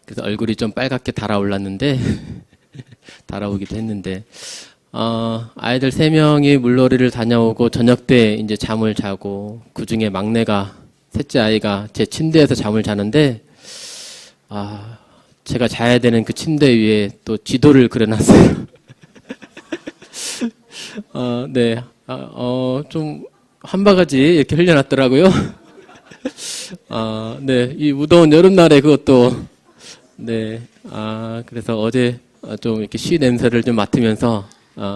그래서 얼굴이 좀 빨갛게 달아올랐는데, 달아오기도 했는데, 아이들 3명이 물놀이를 다녀오고 저녁 때 이제 잠을 자고, 그 중에 막내가, 셋째 아이가 제 침대에서 잠을 자는데, 제가 자야 되는 그 침대 위에 또 지도를 그려놨어요. 네. 좀, 한 바가지 이렇게 흘려놨더라고요. 네. 이 무더운 여름날에 그것도, 네. 그래서 어제 좀 이렇게 쉬 냄새를 좀 맡으면서,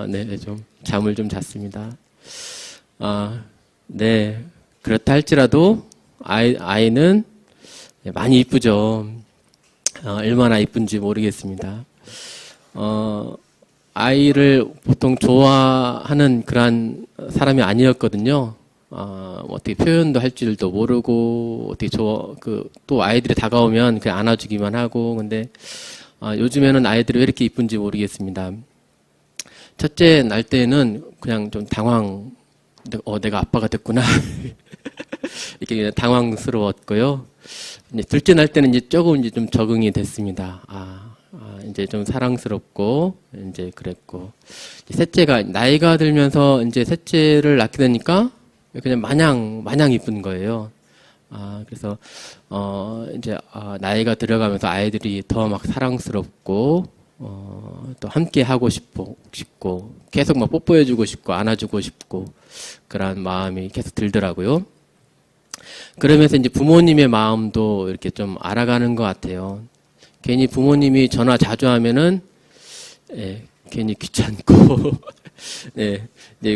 네. 좀 잠을 좀 잤습니다. 네. 그렇다 할지라도, 아이는 많이 이쁘죠. 얼마나 이쁜지 모르겠습니다. 아이를 보통 좋아하는 그런 사람이 아니었거든요. 어떻게 표현도 할 줄도 모르고, 어떻게 또 아이들이 다가오면 그냥 안아주기만 하고, 근데, 요즘에는 아이들이 왜 이렇게 이쁜지 모르겠습니다. 첫째 날 때는 그냥 좀 내가 아빠가 됐구나. 이렇게 그냥 당황스러웠고요. 이제 둘째 날 때는 이제 조금 이제 좀 적응이 됐습니다. 이제 좀 사랑스럽고, 이제 그랬고. 셋째가, 나이가 들면서 이제 셋째를 낳게 되니까 그냥 마냥 이쁜 거예요. 그래서, 이제, 나이가 들어가면서 아이들이 더 막 사랑스럽고, 또 함께 하고 싶고, 계속 막 뽀뽀해주고 싶고, 안아주고 싶고, 그런 마음이 계속 들더라고요. 그러면서 이제 부모님의 마음도 이렇게 좀 알아가는 것 같아요. 괜히 부모님이 전화 자주 하면은, 괜히 귀찮고, 네,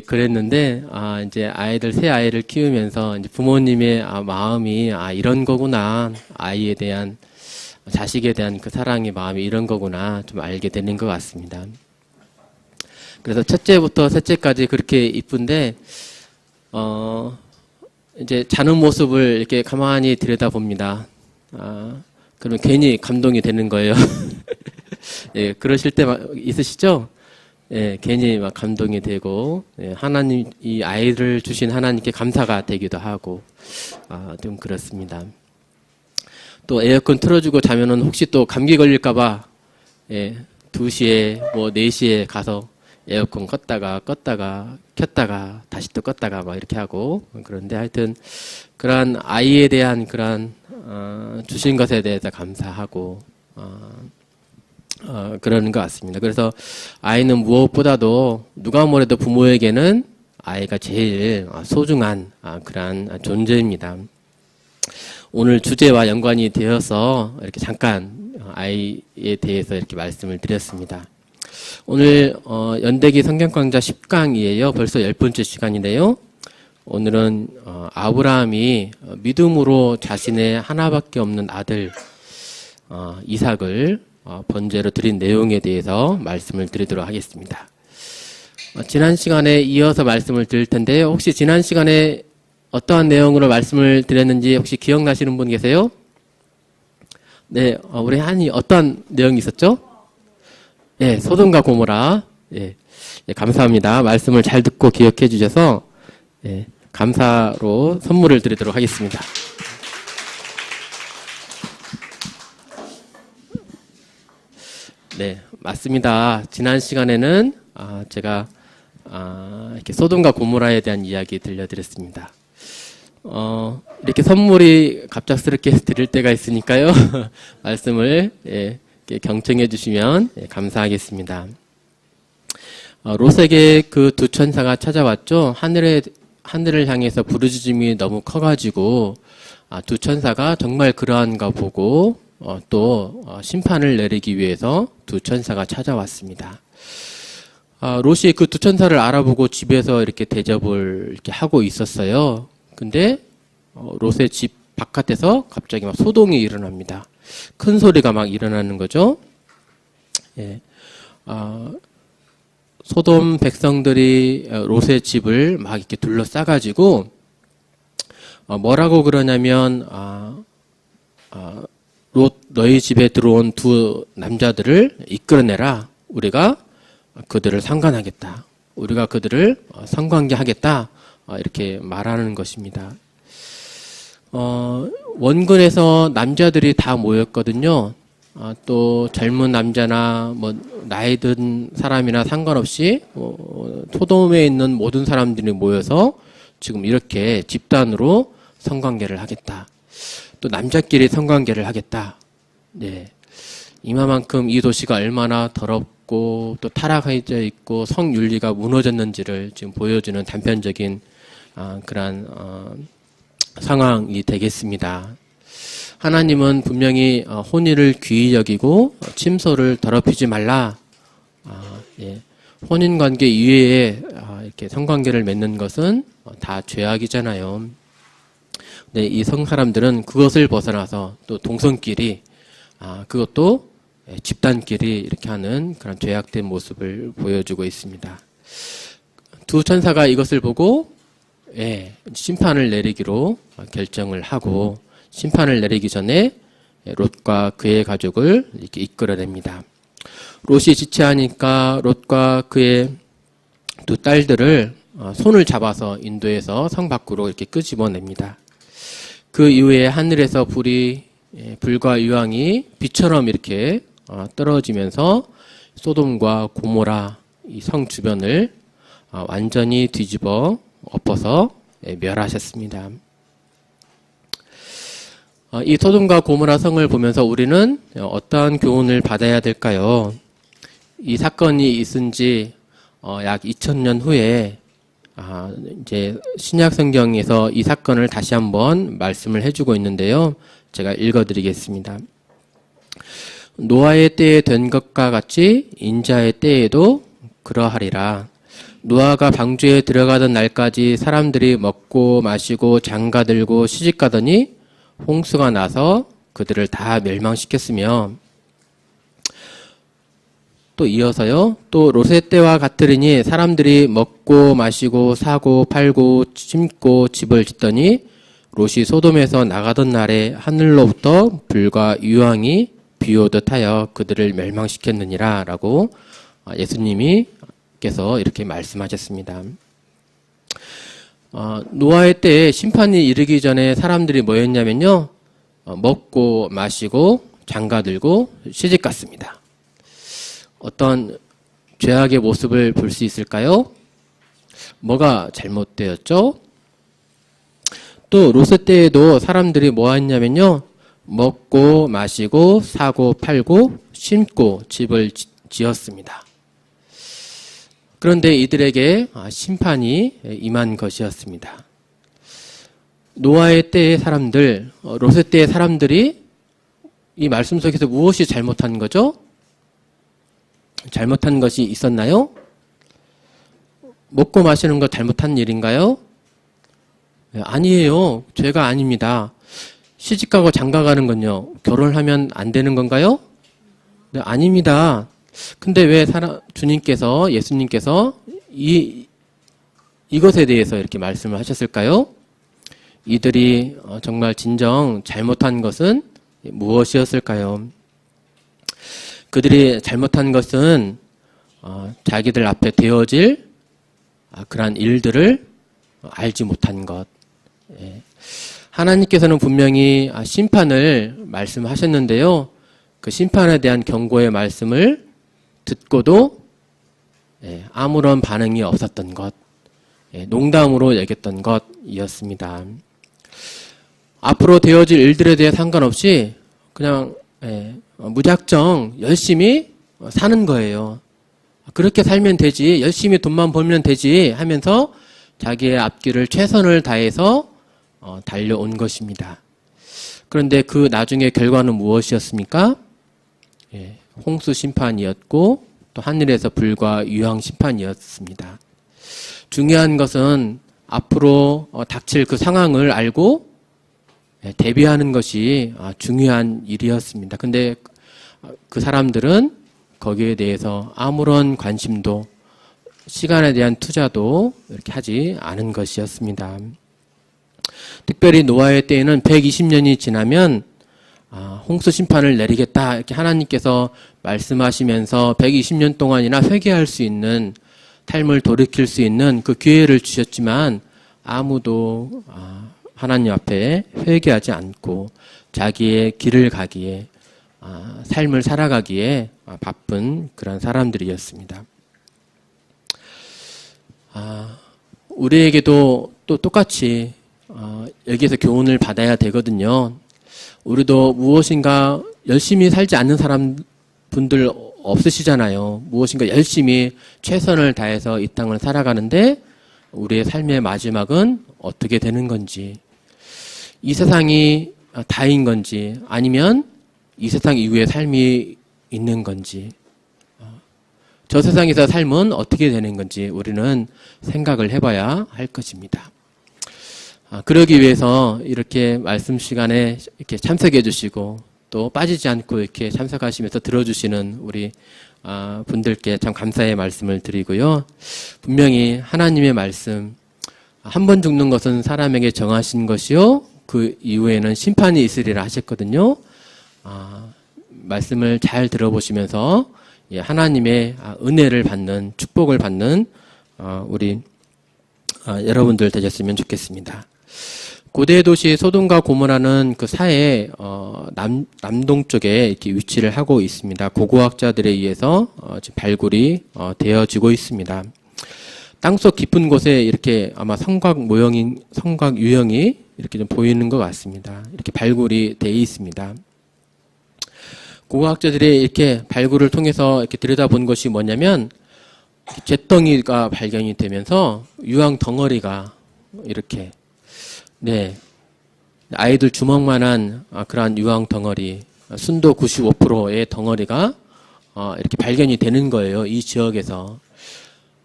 그랬는데, 이제 새 아이를 키우면서 이제 부모님의 마음이, 이런 거구나. 자식에 대한 그 사랑의 마음이 이런 거구나. 좀 알게 되는 것 같습니다. 그래서 첫째부터 셋째까지 그렇게 이쁜데, 이제 자는 모습을 이렇게 가만히 들여다봅니다. 그러면 괜히 감동이 되는 거예요. 예, 그러실 때 있으시죠? 예, 괜히 막 감동이 되고, 예, 이 아이를 주신 하나님께 감사가 되기도 하고, 좀 그렇습니다. 또 에어컨 틀어주고 자면은 혹시 또 감기 걸릴까봐, 예, 2시에, 4시에 가서 에어컨 껐다가, 켰다가, 다시 또 껐다가 막 이렇게 하고, 그런데 하여튼, 그런 아이에 대한 그런, 주신 것에 대해서 감사하고, 그러는 것 같습니다. 그래서 아이는 무엇보다도 누가 뭐래도 부모에게는 아이가 제일 소중한 그러한 존재입니다. 오늘 주제와 연관이 되어서 이렇게 잠깐 아이에 대해서 이렇게 말씀을 드렸습니다. 오늘 연대기 성경강좌 10강이에요. 벌써 10번째 시간인데요. 오늘은 아브라함이 믿음으로 자신의 하나밖에 없는 아들 이삭을 번제로 드린 내용에 대해서 말씀을 드리도록 하겠습니다. 지난 시간에 이어서 말씀을 드릴 텐데 혹시 지난 시간에 어떠한 내용으로 말씀을 드렸는지 혹시 기억나시는 분 계세요? 네, 우리 한이 어떠한 내용이 있었죠? 예, 소돔과 고모라. 예, 감사합니다. 말씀을 잘 듣고 기억해 주셔서 예, 감사로 선물을 드리도록 하겠습니다. 네, 맞습니다. 지난 시간에는 제가 이렇게 소돔과 고모라에 대한 이야기 들려드렸습니다. 이렇게 선물이 갑작스럽게 드릴 때가 있으니까요. 말씀을 경청해 주시면 감사하겠습니다. 롯에게 그 두 천사가 찾아왔죠. 하늘을 향해서 부르짖음이 너무 커가지고 두 천사가 정말 그러한가 보고 또 심판을 내리기 위해서 두 천사가 찾아왔습니다. 롯이 그 두 천사를 알아보고 집에서 이렇게 대접을 이렇게 하고 있었어요. 근데 롯의 집 바깥에서 갑자기 막 소동이 일어납니다. 큰 소리가 막 일어나는 거죠. 예. 소돔 백성들이 롯의 집을 막 이렇게 둘러싸가지고 뭐라고 그러냐면 롯 너희 집에 들어온 두 남자들을 이끌어내라. 우리가 그들을 상관하겠다. 우리가 그들을 성관계하겠다. 이렇게 말하는 것입니다. 원근에서 남자들이 다 모였거든요. 또 젊은 남자나 뭐 나이 든 사람이나 상관없이 소돔에 있는 모든 사람들이 모여서 지금 이렇게 집단으로 성관계를 하겠다. 또 남자끼리 성관계를 하겠다. 네. 이만큼 이 도시가 얼마나 더럽고 또 타락해져 있고 성윤리가 무너졌는지를 지금 보여주는 단편적인 그러한 상황이 되겠습니다. 하나님은 분명히 혼인을 귀히 여기고 침소를 더럽히지 말라. 예. 혼인관계 이외에 이렇게 성관계를 맺는 것은 다 죄악이잖아요. 근데 이 성사람들은 그것을 벗어나서 또 동성끼리 그것도 집단끼리 이렇게 하는 그런 죄악된 모습을 보여주고 있습니다. 두 천사가 이것을 보고 심판을 내리기로 결정을 하고 심판을 내리기 전에 롯과 그의 가족을 이렇게 이끌어냅니다. 롯이 지체하니까 롯과 그의 두 딸들을 손을 잡아서 인도해서 성 밖으로 이렇게 끄집어냅니다. 그 이후에 하늘에서 불과 유황이 비처럼 이렇게 떨어지면서 소돔과 고모라 이 성 주변을 완전히 뒤집어 엎어서 멸하셨습니다. 이 소돔과 고모라 성을 보면서 우리는 어떠한 교훈을 받아야 될까요? 이 사건이 있은 지 약 2000년 후에 이제 신약 성경에서 이 사건을 다시 한번 말씀을 해주고 있는데요. 제가 읽어드리겠습니다. 노아의 때에 된 것과 같이 인자의 때에도 그러하리라. 노아가 방주에 들어가던 날까지 사람들이 먹고 마시고 장가들고 시집가더니 홍수가 나서 그들을 다 멸망시켰으며 또 이어서요. 또 롯의 때와 같으리니 사람들이 먹고 마시고 사고 팔고 심고 집을 짓더니 롯이 소돔에서 나가던 날에 하늘로부터 불과 유황이 비오듯 하여 그들을 멸망시켰느니라 라고 예수님께서 이렇게 말씀하셨습니다. 노아의 때에 심판이 이르기 전에 사람들이 뭐였냐면요. 먹고 마시고 장가들고 시집갔습니다. 어떤 죄악의 모습을 볼 수 있을까요? 뭐가 잘못되었죠? 또 롯의 때에도 사람들이 뭐 했냐면요. 먹고 마시고 사고 팔고 심고 집을 지었습니다. 그런데 이들에게 심판이 임한 것이었습니다. 노아의 때의 사람들, 롯의 때의 사람들이 이 말씀 속에서 무엇이 잘못한 거죠? 잘못한 것이 있었나요? 먹고 마시는 것 잘못한 일인가요? 아니에요. 죄가 아닙니다. 시집가고 장가가는 건요. 결혼하면 안 되는 건가요? 네, 아닙니다. 근데 왜 주님께서 예수님께서 이것에 대해서 이렇게 말씀을 하셨을까요? 이들이 정말 진정 잘못한 것은 무엇이었을까요? 그들이 잘못한 것은 자기들 앞에 되어질 그러한 일들을 알지 못한 것. 하나님께서는 분명히 심판을 말씀하셨는데요. 그 심판에 대한 경고의 말씀을 듣고도 아무런 반응이 없었던 것, 농담으로 여겼던 것이었습니다. 앞으로 되어질 일들에 대해 상관없이 그냥 무작정 열심히 사는 거예요. 그렇게 살면 되지, 열심히 돈만 벌면 되지 하면서 자기의 앞길을 최선을 다해서 달려온 것입니다. 그런데 그 나중에 결과는 무엇이었습니까? 홍수 심판이었고 또 하늘에서 불과 유황 심판이었습니다. 중요한 것은 앞으로 닥칠 그 상황을 알고 대비하는 것이 중요한 일이었습니다. 근데 그 사람들은 거기에 대해서 아무런 관심도 시간에 대한 투자도 이렇게 하지 않은 것이었습니다. 특별히 노아의 때에는 120년이 지나면 홍수 심판을 내리겠다 이렇게 하나님께서 말씀하시면서 120년 동안이나 회개할 수 있는 삶을 돌이킬 수 있는 그 기회를 주셨지만 아무도 하나님 앞에 회개하지 않고 자기의 길을 가기에 삶을 살아가기에 바쁜 그런 사람들이었습니다. 우리에게도 또 똑같이 여기에서 교훈을 받아야 되거든요. 우리도 무엇인가 열심히 살지 않는 분들 없으시잖아요. 무엇인가 열심히 최선을 다해서 이 땅을 살아가는데 우리의 삶의 마지막은 어떻게 되는 건지, 이 세상이 다인 건지 아니면 이 세상 이후의 삶이 있는 건지, 저 세상에서 삶은 어떻게 되는 건지 우리는 생각을 해봐야 할 것입니다. 그러기 위해서 이렇게 말씀 시간에 이렇게 참석해 주시고 또 빠지지 않고 이렇게 참석하시면서 들어주시는 우리 분들께 참 감사의 말씀을 드리고요. 분명히 하나님의 말씀, 한 번 죽는 것은 사람에게 정하신 것이요 그 이후에는 심판이 있으리라 하셨거든요. 말씀을 잘 들어보시면서 하나님의 은혜를 받는, 축복을 받는 우리 여러분들 되셨으면 좋겠습니다. 고대 도시 소돔과 고모라는 그 사해 남동쪽에 이렇게 위치를 하고 있습니다. 고고학자들에 의해서 지금 발굴이 되어지고 있습니다. 땅속 깊은 곳에 이렇게 아마 성곽 유형이 이렇게 좀 보이는 것 같습니다. 이렇게 발굴이 되어 있습니다. 고고학자들이 이렇게 발굴을 통해서 이렇게 들여다본 것이 뭐냐면 잿덩이가 발견이 되면서 유황 덩어리가 이렇게 아이들 주먹만한 그러한 유황 덩어리, 순도 95%의 덩어리가 이렇게 발견이 되는 거예요. 이 지역에서.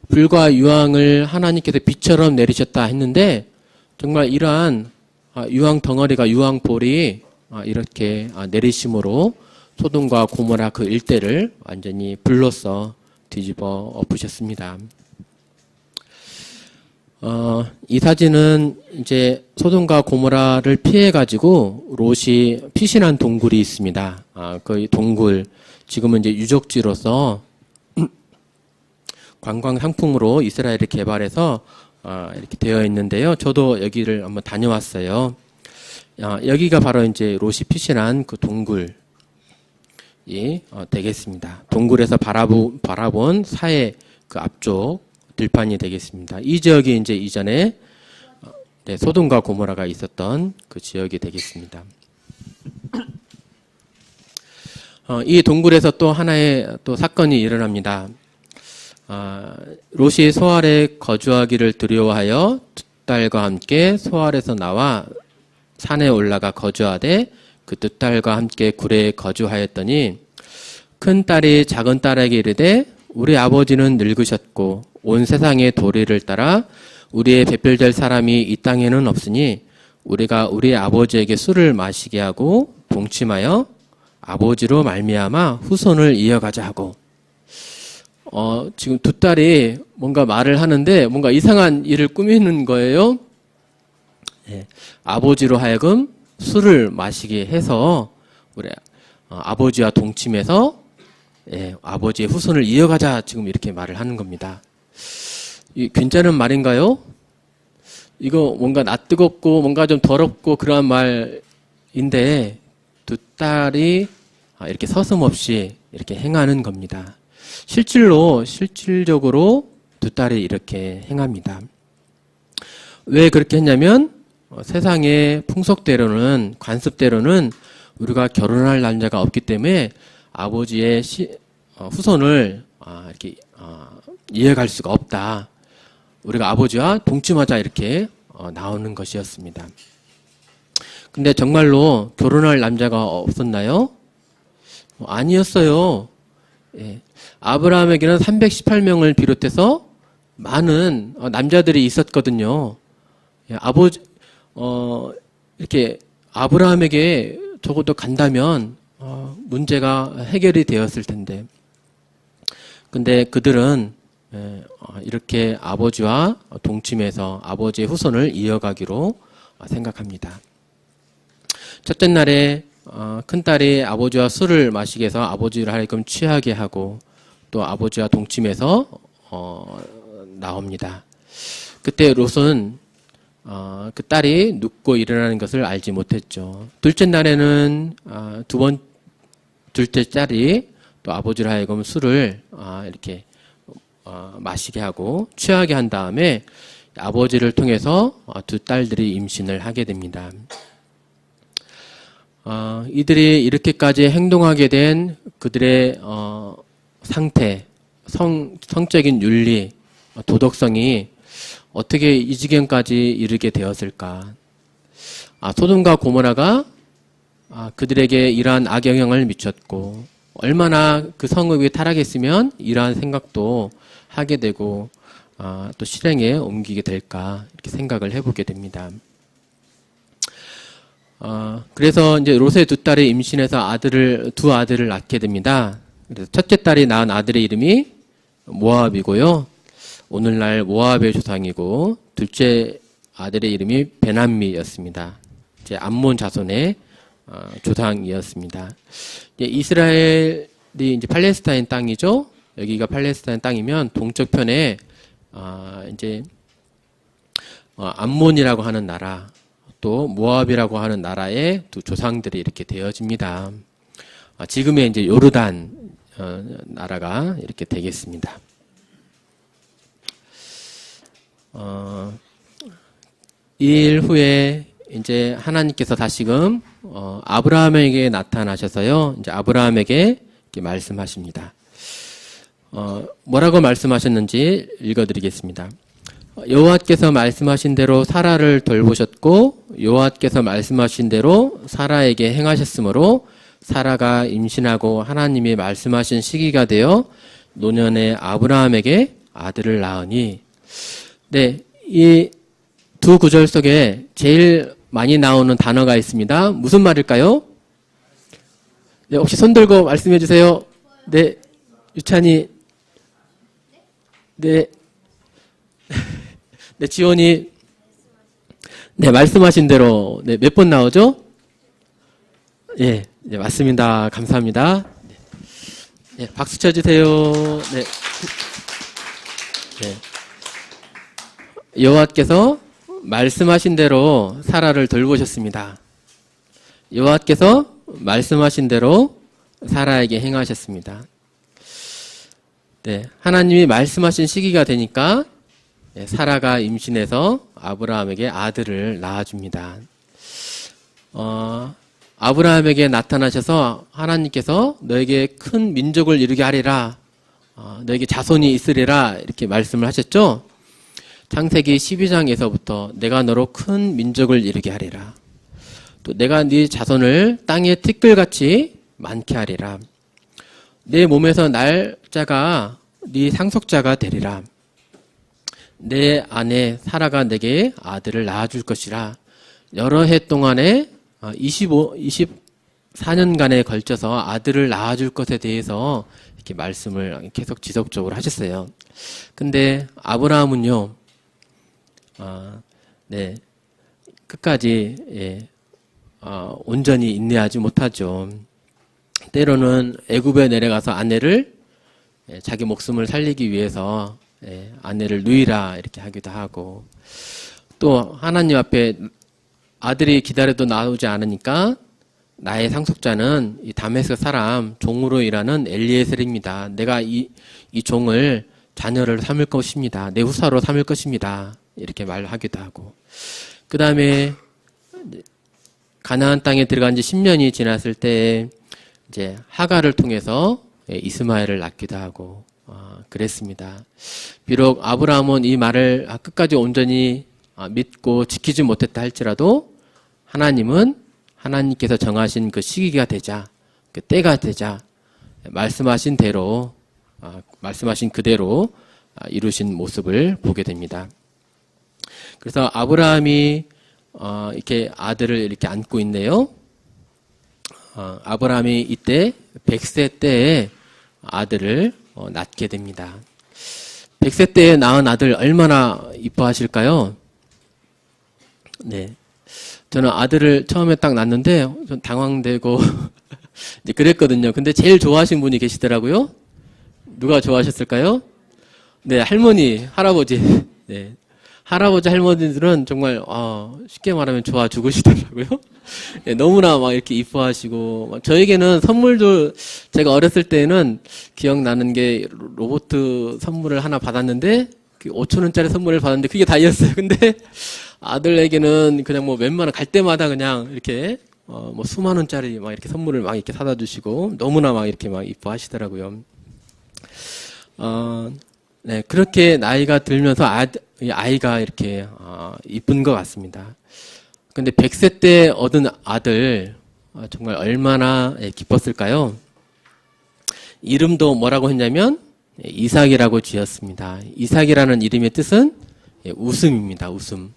불과 유황을 하나님께서 비처럼 내리셨다 했는데 정말 이러한 유황 덩어리가, 유황볼이 이렇게 내리심으로 소돔과 고모라 그 일대를 완전히 불로써 뒤집어 엎으셨습니다. 이 사진은 이제 소돔과 고모라를 피해가지고 롯이 피신한 동굴이 있습니다. 그 동굴, 지금은 이제 유적지로서 관광 상품으로 이스라엘이 개발해서 이렇게 되어 있는데요. 저도 여기를 한번 다녀왔어요. 여기가 바로 이제 롯이 피신한 그 동굴이 되겠습니다. 동굴에서 바라본 사해 그 앞쪽 들판이 되겠습니다. 이 지역이 이제 이전에 소돔과 고모라가 있었던 그 지역이 되겠습니다. 이 동굴에서 또 하나의 또 사건이 일어납니다. 롯이 소알에 거주하기를 두려워하여 두 딸과 함께 소알에서 나와 산에 올라가 거주하되 그 두 딸과 함께 굴에 거주하였더니 큰 딸이 작은 딸에게 이르되 우리 아버지는 늙으셨고 온 세상의 도리를 따라 우리의 배필될 사람이 이 땅에는 없으니 우리가 우리 아버지에게 술을 마시게 하고 동침하여 아버지로 말미암아 후손을 이어가자 하고, 지금 두 딸이 뭔가 말을 하는데 뭔가 이상한 일을 꾸미는 거예요. 아버지로 하여금 술을 마시게 해서 우리 아버지와 동침해서 아버지의 후손을 이어가자, 지금 이렇게 말을 하는 겁니다. 이 괜찮은 말인가요? 이거 뭔가 낯뜨겁고 뭔가 좀 더럽고 그러한 말인데 두 딸이 이렇게 서슴없이 이렇게 행하는 겁니다. 실질적으로 두 딸이 이렇게 행합니다. 왜 그렇게 했냐면 세상의 풍속대로는, 관습대로는 우리가 결혼할 남자가 없기 때문에 아버지의 후손을 이렇게 이해갈 수가 없다. 우리가 아버지와 동침하자, 이렇게 나오는 것이었습니다. 근데 정말로 결혼할 남자가 없었나요? 아니었어요. 아브라함에게는 318명을 비롯해서 많은 남자들이 있었거든요. 이렇게 아브라함에게 적어도 간다면 문제가 해결이 되었을 텐데, 근데 그들은 이렇게 아버지와 동침해서 아버지의 후손을 이어가기로 생각합니다. 첫째 날에 큰딸이 아버지와 술을 마시게 해서 아버지를 하여금 취하게 하고 또 아버지와 동침해서 나옵니다. 그때 롯은 그 딸이 눕고 일어나는 것을 알지 못했죠. 둘째 날에는 둘째 딸이 또 아버지로 하여금 술을 이렇게 마시게 하고 취하게 한 다음에 아버지를 통해서 두 딸들이 임신을 하게 됩니다. 이들이 이렇게까지 행동하게 된 그들의 상태, 성적인 윤리, 도덕성이 어떻게 이 지경까지 이르게 되었을까? 소돔과 고모라가 그들에게 이러한 악영향을 미쳤고 얼마나 그 성읍이 타락했으면 이러한 생각도 하게 되고 또 실행에 옮기게 될까 이렇게 생각을 해보게 됩니다. 그래서 이제 롯의 두 딸이 임신해서 두 아들을 낳게 됩니다. 그래서 첫째 딸이 낳은 아들의 이름이 모압이고요. 오늘날 모압의 조상이고 둘째 아들의 이름이 베남미였습니다. 이제 암몬 자손의 조상이었습니다. 이스라엘이 이제 팔레스타인 땅이죠. 여기가 팔레스타인 땅이면 동쪽편에 이제 암몬이라고 하는 나라, 또 모압이라고 하는 나라의 두 조상들이 이렇게 되어집니다. 지금의 이제 요르단 나라가 이렇게 되겠습니다. 이 일 후에 이제 하나님께서 다시금 아브라함에게 나타나셔서요, 이제 아브라함에게 이렇게 말씀하십니다. 뭐라고 말씀하셨는지 읽어드리겠습니다. 여호와께서 말씀하신 대로 사라를 돌보셨고 여호와께서 말씀하신 대로 사라에게 행하셨으므로 사라가 임신하고 하나님이 말씀하신 시기가 되어 노년의 아브라함에게 아들을 낳으니. 네, 이 두 구절 속에 제일 많이 나오는 단어가 있습니다. 무슨 말일까요? 네, 혹시 손 들고 말씀해 주세요. 네, 유찬이. 네. 네, 지원이. 네, 말씀하신 대로. 네, 몇 번 나오죠? 예, 네, 맞습니다. 감사합니다. 네, 네, 박수 쳐주세요. 네. 네. 여호와께서 말씀하신 대로 사라를 돌보셨습니다. 여호와께서 말씀하신 대로 사라에게 행하셨습니다. 네, 하나님이 말씀하신 시기가 되니까 사라가 임신해서 아브라함에게 아들을 낳아줍니다. 아브라함에게 나타나셔서 하나님께서 너에게 큰 민족을 이루게 하리라, 너에게 자손이 있으리라 이렇게 말씀을 하셨죠. 창세기 12장에서부터 내가 너로 큰 민족을 이루게 하리라, 또 내가 네 자손을 땅의 티끌같이 많게 하리라, 내 몸에서 날 자가 네 상속자가 되리라, 내 아내 사라가 내게 아들을 낳아줄 것이라. 여러 해 동안에 24년간에 걸쳐서 아들을 낳아줄 것에 대해서 이렇게 말씀을 계속 지속적으로 하셨어요. 근데 아브라함은요, 네, 끝까지 온전히 인내하지 못하죠. 때로는 애굽에 내려가서 아내를 자기 목숨을 살리기 위해서 아내를 누이라 이렇게 하기도 하고, 또 하나님 앞에 아들이 기다려도 나오지 않으니까 나의 상속자는 이 다메섹 사람 종으로 일하는 엘리에셀입니다. 내가 이 종을 자녀를 삼을 것입니다. 내 후사로 삼을 것입니다. 이렇게 말하기도 하고, 그 다음에 가나안 땅에 들어간 지 10년이 지났을 때 이제 하갈을 통해서 이스마엘을 낳기도 하고 그랬습니다. 비록 아브라함은 이 말을 끝까지 온전히 믿고 지키지 못했다 할지라도 하나님은 하나님께서 정하신 그 시기가 되자, 그 때가 되자 말씀하신 대로, 말씀하신 그대로 이루신 모습을 보게 됩니다. 그래서 아브라함이 이렇게 아들을 이렇게 안고 있네요. 아브라함이 이때 100세 때에 아들을 낳게 됩니다. 100세 때에 낳은 아들 얼마나 이뻐하실까요? 네, 저는 아들을 처음에 딱 낳는데 좀 당황되고 그랬거든요. 근데 제일 좋아하신 분이 계시더라고요. 누가 좋아하셨을까요? 네, 할머니, 할아버지. 네, 할아버지 할머니들은 정말 쉽게 말하면 좋아 죽으시더라고요. 예, 너무나 막 이렇게 이뻐하시고 저에게는 선물도 제가 어렸을 때는 기억나는 게 로봇 선물을 하나 받았는데 5천 원짜리 선물을 받았는데 그게 다였어요. 근데 아들에게는 그냥 뭐 웬만한 갈 때마다 그냥 이렇게 뭐 수만 원짜리 막 이렇게 선물을 막 이렇게 사다 주시고 너무나 막 이렇게 막 이뻐하시더라고요. 네, 그렇게 나이가 들면서 아이가 이렇게 이쁜 것 같습니다. 근데 100세 때 얻은 아들 정말 얼마나 기뻤을까요? 이름도 뭐라고 했냐면 이삭이라고 지었습니다. 이삭이라는 이름의 뜻은 웃음입니다. 웃음.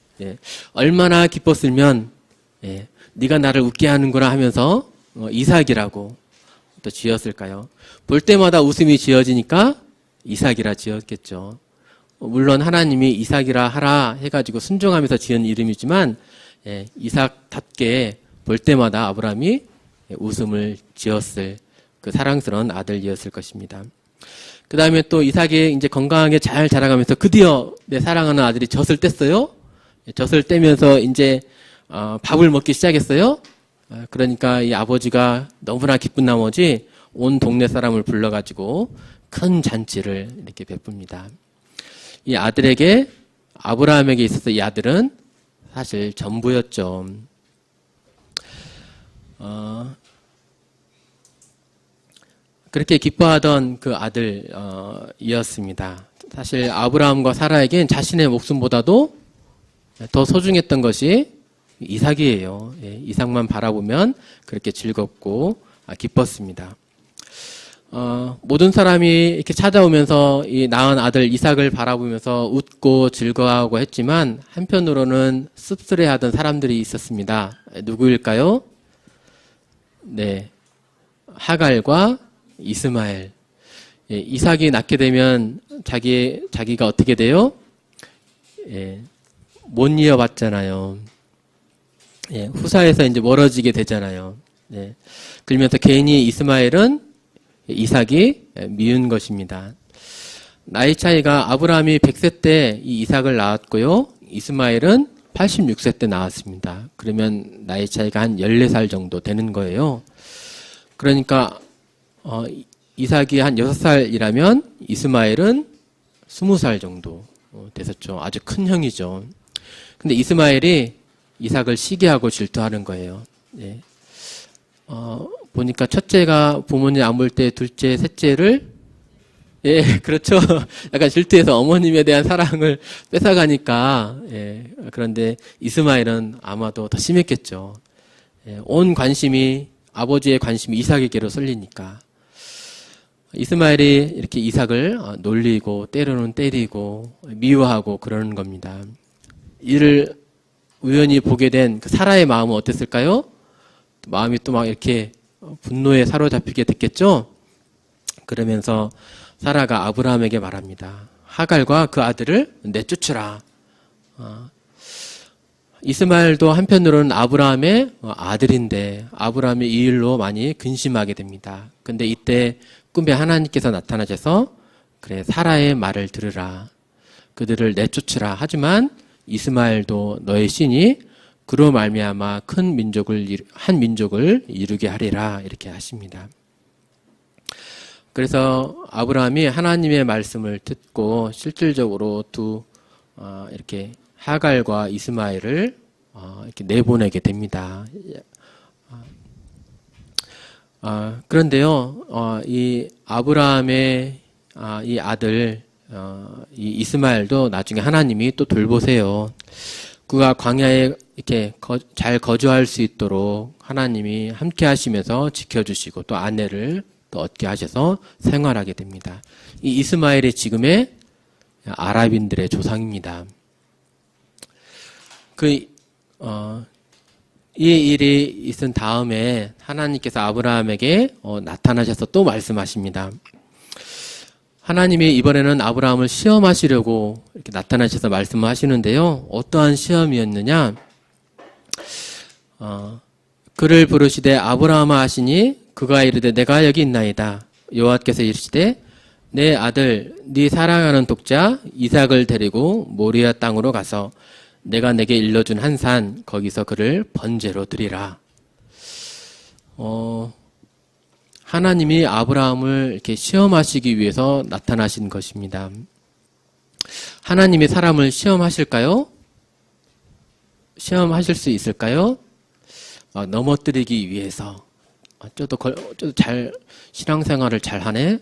얼마나 기뻤으면 네가 나를 웃게 하는구나 하면서 이삭이라고 또 지었을까요? 볼 때마다 웃음이 지어지니까 이삭이라 지었겠죠. 물론 하나님이 이삭이라 하라 해가지고 순종하면서 지은 이름이지만 이삭답게 볼 때마다 아브라함이 웃음을 지었을 그 사랑스러운 아들이었을 것입니다. 그 다음에 또 이삭이 이제 건강하게 잘 자라가면서 드디어 내 사랑하는 아들이 젖을 뗐어요. 젖을 떼면서 이제 밥을 먹기 시작했어요. 그러니까 이 아버지가 너무나 기쁜 나머지 온 동네 사람을 불러가지고 큰 잔치를 이렇게 베풉니다. 이 아들에게 아브라함에게 있어서 이 아들은 사실 전부였죠. 그렇게 기뻐하던 그 아들이었습니다. 사실 아브라함과 사라에겐 자신의 목숨보다도 더 소중했던 것이 이삭이에요. 이삭만 바라보면 그렇게 즐겁고 기뻤습니다. 모든 사람이 이렇게 찾아오면서 이 낳은 아들 이삭을 바라보면서 웃고 즐거워하고 했지만 한편으로는 씁쓸해하던 사람들이 있었습니다. 누구일까요? 네, 하갈과 이스마엘. 이삭이 낳게 되면 자기가 어떻게 돼요? 못 이어봤잖아요. 후사에서 이제 멀어지게 되잖아요. 그러면서 괜히 이스마엘은 이삭이 미운 것입니다. 나이 차이가 아브라함이 100세 때 이 이삭을 낳았고요. 이스마엘은 86세 때 낳았습니다. 그러면 나이 차이가 한 14살 정도 되는 거예요. 그러니까 이삭이 한 6살이라면 이스마엘은 20살 정도 됐었죠. 아주 큰 형이죠. 근데 이스마엘이 이삭을 시기하고 질투하는 거예요. 보니까 첫째가 부모님 안 볼 때 둘째, 셋째를 그렇죠. 약간 질투해서 어머님에 대한 사랑을 뺏어가니까 그런데 이스마엘은 아마도 더 심했겠죠. 온 관심이 아버지의 관심이 이삭에게로 쏠리니까 이스마엘이 이렇게 이삭을 놀리고 때로는 때리고 미워하고 그러는 겁니다. 이를 우연히 보게 된 그 사라의 마음은 어땠을까요? 마음이 또 막 이렇게 분노에 사로잡히게 됐겠죠? 그러면서 사라가 아브라함에게 말합니다. 하갈과 그 아들을 내쫓으라. 이스마엘도 한편으로는 아브라함의 아들인데 아브라함이 이 일로 많이 근심하게 됩니다. 근데 이때 꿈에 하나님께서 나타나셔서 그래 사라의 말을 들으라. 그들을 내쫓으라. 하지만 이스마엘도 너의 신이 그로 말미암아 한 민족을 이루게 하리라 이렇게 하십니다. 그래서 아브라함이 하나님의 말씀을 듣고 실질적으로 이렇게 하갈과 이스마엘을 이렇게 내보내게 됩니다. 그런데요, 이 아브라함의 이 아들 이 이스마엘도 나중에 하나님이 또 돌보세요. 그가 광야에 이렇게 잘 거주할 수 있도록 하나님이 함께 하시면서 지켜주시고 또 아내를 또 얻게 하셔서 생활하게 됩니다. 이 이스마엘이 지금의 아랍인들의 조상입니다. 이 일이 있은 다음에 하나님께서 아브라함에게 나타나셔서 또 말씀하십니다. 하나님이 이번에는 아브라함을 시험하시려고 이렇게 나타나셔서 말씀을 하시는데요. 어떠한 시험이었느냐? 그를 부르시되 아브라함아 하시니 그가 이르되 내가 여기 있나이다. 여호와께서 이르시되 내 아들, 네 사랑하는 독자 이삭을 데리고 모리아 땅으로 가서 내가 내게 일러준 한 산 거기서 그를 번제로 드리라. 하나님이 아브라함을 이렇게 시험하시기 위해서 나타나신 것입니다. 하나님이 사람을 시험하실까요? 시험하실 수 있을까요? 넘어뜨리기 위해서. 저도 잘 신앙생활을 잘 하네.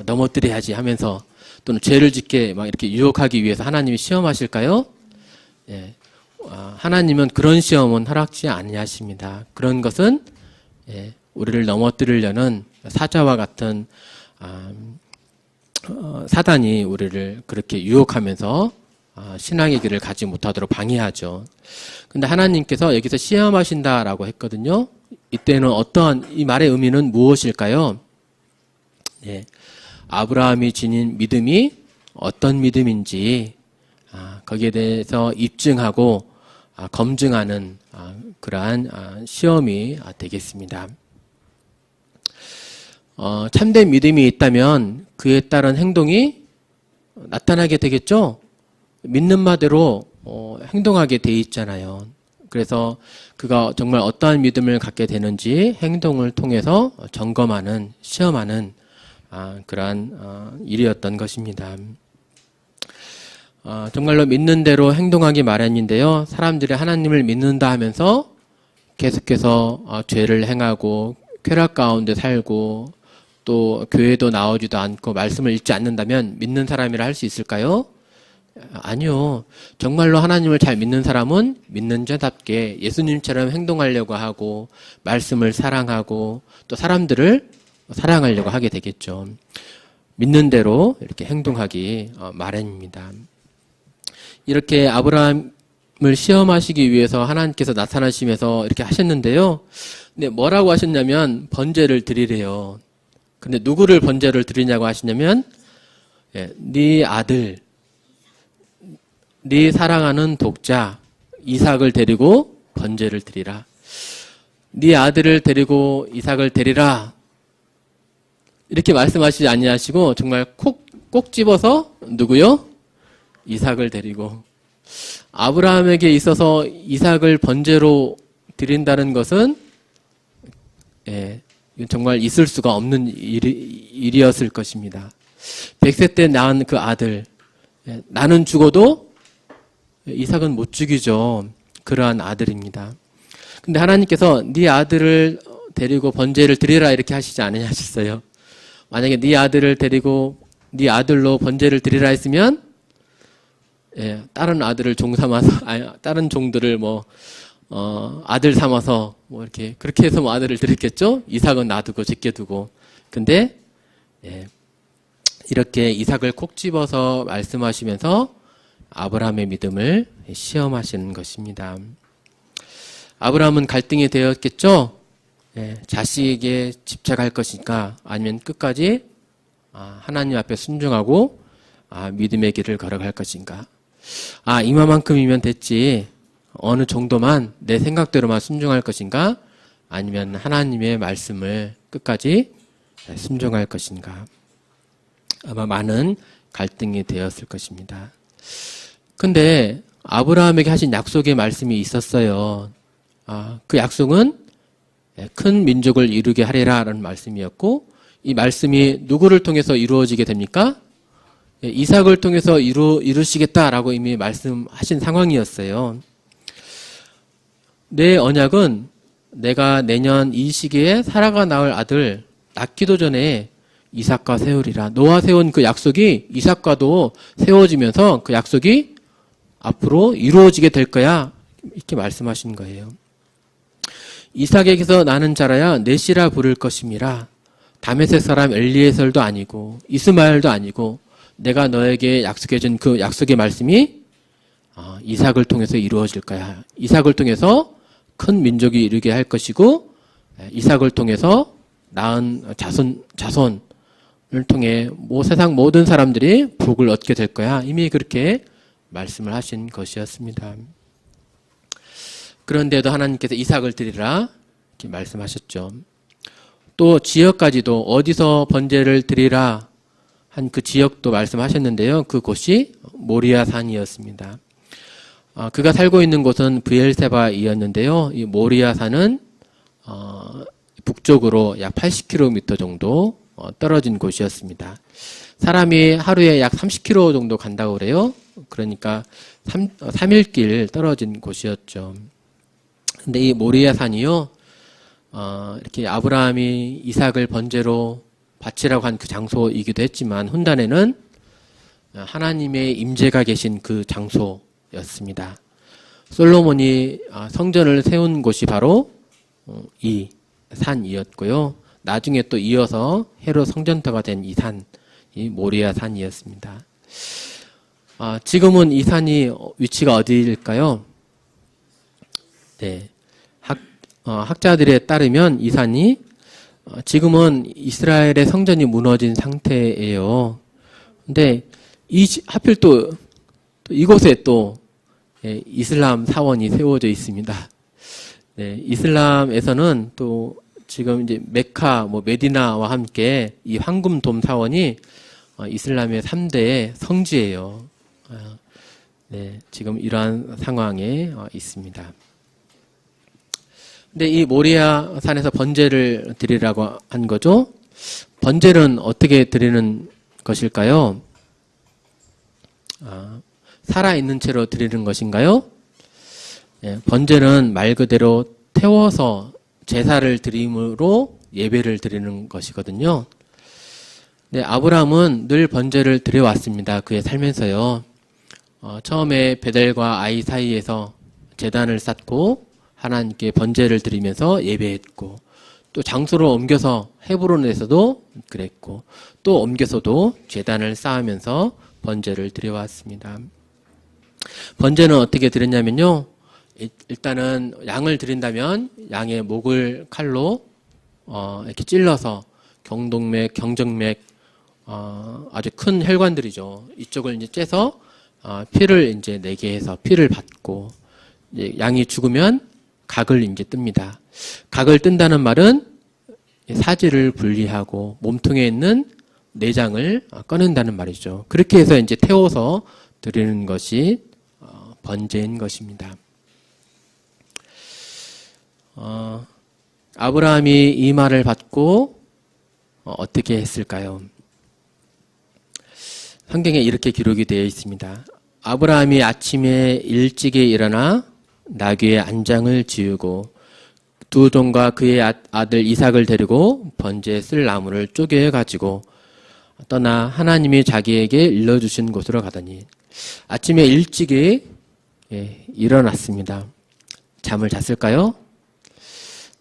넘어뜨려야지 하면서 또는 죄를 짓게 막 이렇게 유혹하기 위해서 하나님이 시험하실까요? 예. 하나님은 그런 시험은 허락지 아니하십니다. 그런 것은 우리를 넘어뜨리려는 사자와 같은 사단이 우리를 그렇게 유혹하면서 신앙의 길을 가지 못하도록 방해하죠. 근데 하나님께서 여기서 시험하신다라고 했거든요. 이때는 어떠한 이 말의 의미는 무엇일까요? 예. 아브라함이 지닌 믿음이 어떤 믿음인지 거기에 대해서 입증하고 검증하는 그러한 시험이 되겠습니다. 참된 믿음이 있다면 그에 따른 행동이 나타나게 되겠죠? 믿는 바대로 행동하게 돼 있잖아요. 그래서 그가 정말 어떠한 믿음을 갖게 되는지 행동을 통해서 점검하는, 시험하는 그러한 일이었던 것입니다. 정말로 믿는 대로 행동하기 마련인데요. 사람들이 하나님을 믿는다 하면서 계속해서 죄를 행하고 쾌락 가운데 살고 또 교회도 나오지도 않고 말씀을 읽지 않는다면 믿는 사람이라 할 수 있을까요? 아니요. 정말로 하나님을 잘 믿는 사람은 믿는 자답게 예수님처럼 행동하려고 하고 말씀을 사랑하고 또 사람들을 사랑하려고 하게 되겠죠. 믿는 대로 이렇게 행동하기 마련입니다. 이렇게 아브라함을 시험하시기 위해서 하나님께서 나타나시면서 이렇게 하셨는데요. 근데 뭐라고 하셨냐면 번제를 드리래요. 근데 누구를 번제를 드리냐고 하시냐면 네 아들, 네 사랑하는 독자 이삭을 데리고 번제를 드리라. 네 아들을 데리고 이삭을 데리라. 이렇게 말씀하시지 아니하시고 정말 꼭 집어서 누구요? 이삭을 데리고. 아브라함에게 있어서 이삭을 번제로 드린다는 것은 정말 있을 수가 없는 일이었을 것입니다. 100세 때 낳은 그 아들, 나는 죽어도 이삭은 못 죽이죠. 그러한 아들입니다. 근데 하나님께서 네 아들을 데리고 번제를 드리라 이렇게 하시지 않으셨어요. 만약에 네 아들을 데리고 네 아들로 번제를 드리라 했으면 다른 아들을 종 삼아서 다른 종들을 아들 삼아서 이렇게 그렇게 해서 아들을 드렸겠죠. 이삭은 놔두고 제껴두고. 근데 이렇게 이삭을 콕 집어서 말씀하시면서 아브라함의 믿음을 시험하시는 것입니다. 아브라함은 갈등이 되었겠죠. 자식에게 집착할 것인가 아니면 끝까지 하나님 앞에 순종하고 믿음의 길을 걸어갈 것인가. 이만큼이면 됐지. 어느 정도만 내 생각대로만 순종할 것인가 아니면 하나님의 말씀을 끝까지 순종할 것인가. 아마 많은 갈등이 되었을 것입니다. 근데 아브라함에게 하신 약속의 말씀이 있었어요. 그 약속은 큰 민족을 이루게 하리라라는 말씀이었고 이 말씀이 누구를 통해서 이루어지게 됩니까? 이삭을 통해서 이루시겠다라고 이미 말씀하신 상황이었어요. 내 언약은 내가 내년 이 시기에 사라가 낳을 아들 낳기도 전에 이삭과 세우리라. 너와 세운 그 약속이 이삭과도 세워지면서 그 약속이 앞으로 이루어지게 될 거야. 이렇게 말씀하신 거예요. 이삭에게서 나는 자라야 넷이라 부를 것임이라. 다메섹 사람 엘리에셀도 아니고 이스마엘도 아니고 내가 너에게 약속해준 그 약속의 말씀이 이삭을 통해서 이루어질 거야. 이삭을 통해서 큰 민족이 이루게 할 것이고 이삭을 통해서 낳은 자손을 통해 세상 모든 사람들이 복을 얻게 될 거야. 이미 그렇게 말씀을 하신 것이었습니다. 그런데도 하나님께서 이삭을 드리라 이렇게 말씀하셨죠. 또 지역까지도 어디서 번제를 드리라 한 그 지역도 말씀하셨는데요. 그 곳이 모리아 산이었습니다. 그가 살고 있는 곳은 브엘세바이었는데요. 이 모리아 산은 북쪽으로 약 80km 정도 떨어진 곳이었습니다. 사람이 하루에 약 30km 정도 간다고 그래요. 그러니까 3일길 떨어진 곳이었죠. 근데 이 모리아 산이요, 이렇게 아브라함이 이삭을 번제로 바치라고 한 그 장소이기도 했지만 훗날에는 하나님의 임재가 계신 그 장소였습니다. 솔로몬이 성전을 세운 곳이 바로 이 산이었고요. 나중에 또 이어서 헤롯 성전터가 된 이 산, 이 모리아 산이었습니다. 지금은 이 산이 위치가 어디일까요? 네. 학자들에 따르면 이 산이 지금은 이스라엘의 성전이 무너진 상태예요. 근데 하필 또 이곳에 또 이슬람 사원이 세워져 있습니다. 네, 이슬람에서는 또 지금 이제 메카, 메디나와 함께 이 황금돔 사원이 이슬람의 3대 성지예요. 네, 지금 이러한 상황에 있습니다. 근데 이 모리아 산에서 번제를 드리라고 한 거죠. 번제는 어떻게 드리는 것일까요? 살아있는 채로 드리는 것인가요? 예, 번제는 말 그대로 태워서 제사를 드림으로 예배를 드리는 것이거든요. 네, 아브라함은 늘 번제를 드려왔습니다. 그의 살면서요. 처음에 베델과 아이 사이에서 제단을 쌓고 하나님께 번제를 드리면서 예배했고, 또 장소를 옮겨서 헤브론에서도 그랬고, 또 옮겨서도 제단을 쌓으면서 번제를 드려왔습니다. 번제는 어떻게 드렸냐면요. 일단은 양을 드린다면 양의 목을 칼로 이렇게 찔러서 경동맥, 경정맥, 아주 큰 혈관들이죠. 이쪽을 이제 째서 피를 이제 내게 해서 피를 받고, 이제 양이 죽으면 각을 이제 뜹니다. 각을 뜬다는 말은 사지를 분리하고 몸통에 있는 내장을 꺼낸다는 말이죠. 그렇게 해서 이제 태워서 드리는 것이 번제인 것입니다. 아브라함이 이 말을 받고 어떻게 했을까요? 성경에 이렇게 기록이 되어 있습니다. 아브라함이 아침에 일찍이 일어나 나귀의 안장을 지우고 두 종과 그의 아들 이삭을 데리고 번제에 쓸 나무를 쪼개 가지고 떠나 하나님이 자기에게 일러주신 곳으로 가더니 아침에 일찍이 일어났습니다. 잠을 잤을까요?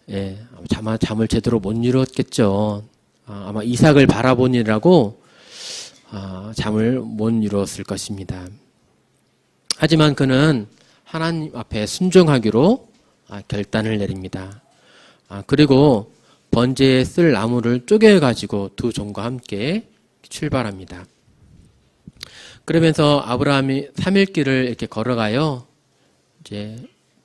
예, 잠을 제대로 못 이뤘겠죠. 아마 이삭을 바라보느라고 잠을 못 이뤘을 것입니다. 하지만 그는 하나님 앞에 순종하기로 결단을 내립니다. 그리고 번제에 쓸 나무를 쪼개가지고 두 종과 함께 출발합니다. 그러면서 아브라함이 3일 길을 이렇게 걸어가요. 이제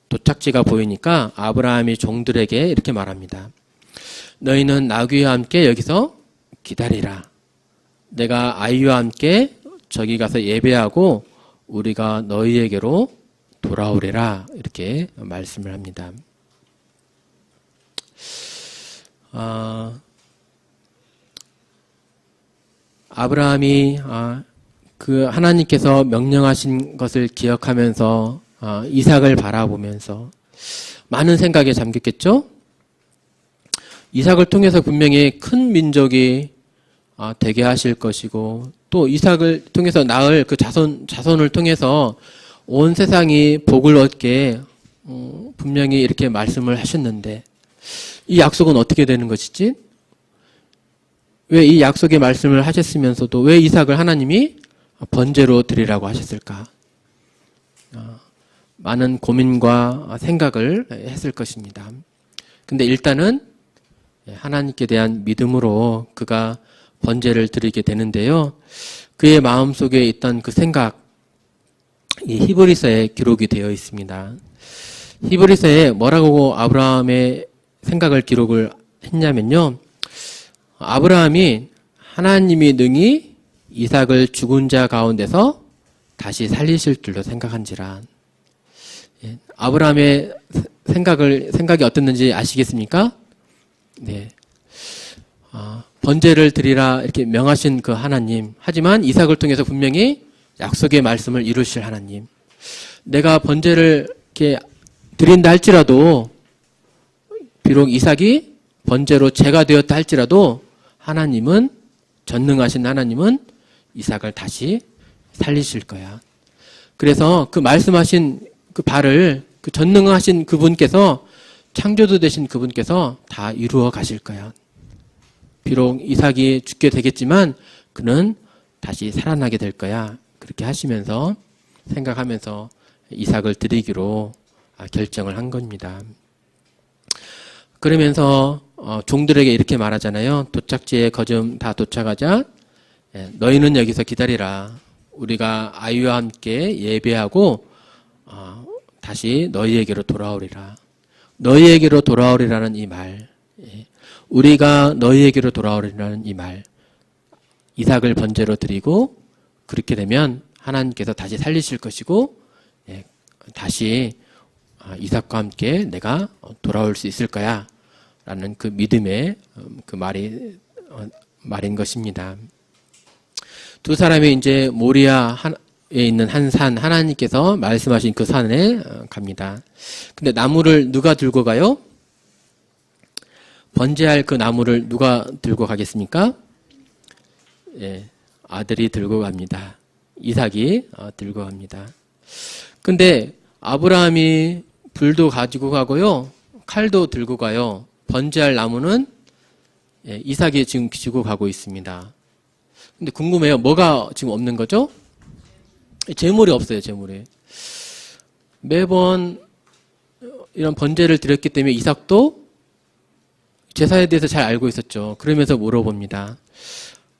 도착지가 보이니까 아브라함이 종들에게 이렇게 말합니다. 너희는 나귀와 함께 여기서 기다리라. 내가 아이와 함께 저기 가서 예배하고 우리가 너희에게로 돌아오리라. 이렇게 말씀을 합니다. 아브라함이 그 하나님께서 명령하신 것을 기억하면서 이삭을 바라보면서 많은 생각에 잠겼겠죠? 이삭을 통해서 분명히 큰 민족이 되게 하실 것이고 또 이삭을 통해서 낳을 그 자손을 통해서 온 세상이 복을 얻게 분명히 이렇게 말씀을 하셨는데 이 약속은 어떻게 되는 것이지? 왜 이 약속의 말씀을 하셨으면서도 왜 이삭을 하나님이 번제로 드리라고 하셨을까? 많은 고민과 생각을 했을 것입니다. 근데 일단은 하나님께 대한 믿음으로 그가 번제를 드리게 되는데요. 그의 마음속에 있던 그 생각, 이 히브리서에 기록이 되어 있습니다. 히브리서에 뭐라고 아브라함의 생각을 기록을 했냐면요. 아브라함이 하나님이 능히 이삭을 죽은 자 가운데서 다시 살리실 줄로 생각한지라. 예, 아브라함의 생각이 어땠는지 아시겠습니까? 네. 번제를 드리라 이렇게 명하신 그 하나님. 하지만 이삭을 통해서 분명히 약속의 말씀을 이루실 하나님. 내가 번제를 이렇게 드린다 할지라도, 비록 이삭이 번제로 제가 되었다 할지라도, 하나님은, 전능하신 하나님은 이삭을 다시 살리실 거야. 그래서 그 말씀하신 그 바를, 그 전능하신 그분께서, 창조주 되신 그분께서 다 이루어 가실 거야. 비록 이삭이 죽게 되겠지만 그는 다시 살아나게 될 거야. 그렇게 하시면서, 생각하면서 이삭을 드리기로 결정을 한 겁니다. 그러면서 종들에게 이렇게 말하잖아요. 도착지에 거점 다 도착하자 너희는 여기서 기다리라. 우리가 아이와 함께 예배하고 다시 너희에게로 돌아오리라. 너희에게로 돌아오리라는 이 말, 우리가 너희에게로 돌아오리라는 이 말, 이삭을 번제로 드리고 그렇게 되면 하나님께서 다시 살리실 것이고 다시 이삭과 함께 내가 돌아올 수 있을 거야 라는 그 믿음의 그 말인 것입니다. 두 사람이 이제 모리아에 있는 한 산, 하나님께서 말씀하신 그 산에 갑니다. 근데 나무를 누가 들고 가요? 번제할 그 나무를 누가 들고 가겠습니까? 예, 아들이 들고 갑니다. 이삭이 들고 갑니다. 근데 아브라함이 불도 가지고 가고요, 칼도 들고 가요. 번제할 나무는 이삭이 지금 지고 가고 있습니다. 근데 궁금해요. 뭐가 지금 없는 거죠? 제물이 없어요, 제물이. 매번 이런 번제를 드렸기 때문에 이삭도 제사에 대해서 잘 알고 있었죠. 그러면서 물어봅니다.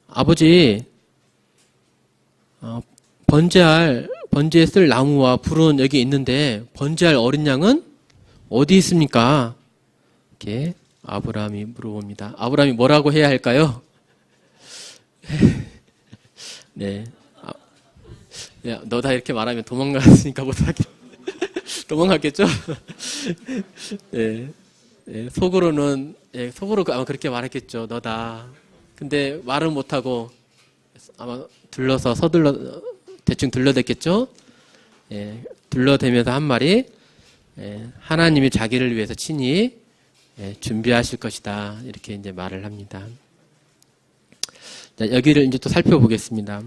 아버지, 번제에 쓸 나무와 불은 여기 있는데 번제할 어린 양은 어디 있습니까? 이렇게 아브라함이 물어봅니다. 아브라함이 뭐라고 해야 할까요? 네. 야, 너다 이렇게 말하면 도망갔으니까 도망갔겠죠? 네. 네. 속으로 아마 그렇게 말했겠죠. 너다. 근데 말은 못하고 아마 대충 둘러댔겠죠? 예, 둘러대면서 한 말이, 하나님이 자기를 위해서 친히 준비하실 것이다. 이렇게 이제 말을 합니다. 자, 여기를 이제 또 살펴보겠습니다.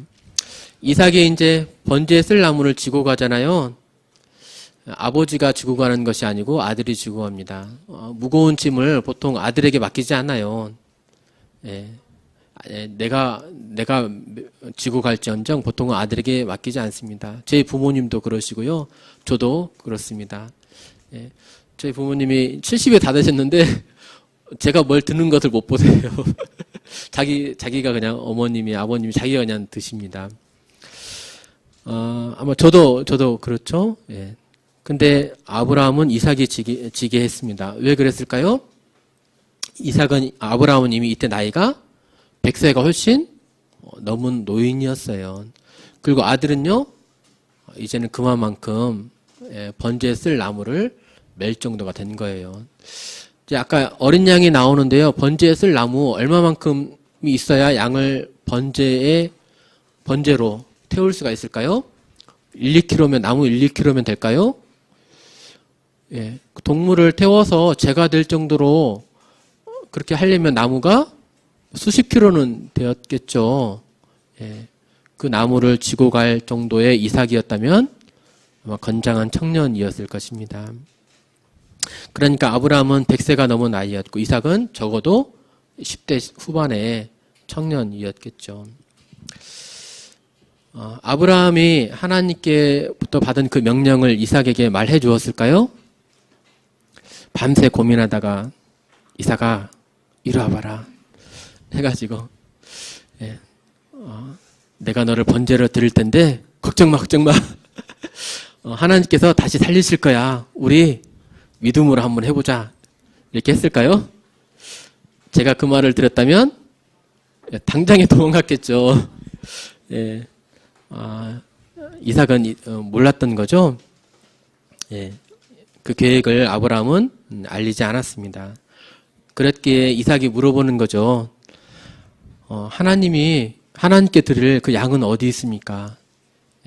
이삭이 이제 번제에 쓸 나무를 지고 가잖아요. 아버지가 지고 가는 것이 아니고 아들이 지고 갑니다. 무거운 짐을 보통 아들에게 맡기지 않아요. 내가 지고 갈지언정 보통은 아들에게 맡기지 않습니다. 제 부모님도 그러시고요. 저도 그렇습니다. 저희 부모님이 70에 다 되셨는데 제가 뭘 드는 것을 못 보세요. 자기가 그냥 어머님이 아버님이 자기가 그냥 드십니다. 아마 저도 그렇죠. 근데 아브라함은 이삭이 지게 했습니다. 왜 그랬을까요? 아브라함은 이미 이때 나이가 100세가 훨씬 넘은 노인이었어요. 그리고 아들은요, 이제는 그만큼 번제에 쓸 나무를 맬 정도가 된 거예요. 이제 아까 어린 양이 나오는데요. 번제에 쓸 나무 얼마만큼이 있어야 양을 번제로 태울 수가 있을까요? 1-2kg면, 나무 1-2kg면 될까요? 동물을 태워서 제가 될 정도로 그렇게 하려면 나무가 수십 킬로는 되었겠죠. 그 나무를 지고 갈 정도의 이삭이었다면 아마 건장한 청년이었을 것입니다. 그러니까 아브라함은 100세가 넘은 나이였고 이삭은 적어도 10대 후반의 청년이었겠죠. 아브라함이 하나님께부터 받은 그 명령을 이삭에게 말해 주었을까요? 밤새 고민하다가 이삭아 이리 와봐라 해가지고 내가 너를 번제로 드릴 텐데 걱정 마 하나님께서 다시 살리실 거야. 우리 믿음으로 한번 해보자. 이렇게 했을까요? 제가 그 말을 들었다면 당장에 도망갔겠죠. 예, 이삭은 몰랐던 거죠. 예, 그 계획을 아브라함은 알리지 않았습니다. 그랬기에 이삭이 물어보는 거죠. 하나님께 드릴 그 양은 어디 있습니까?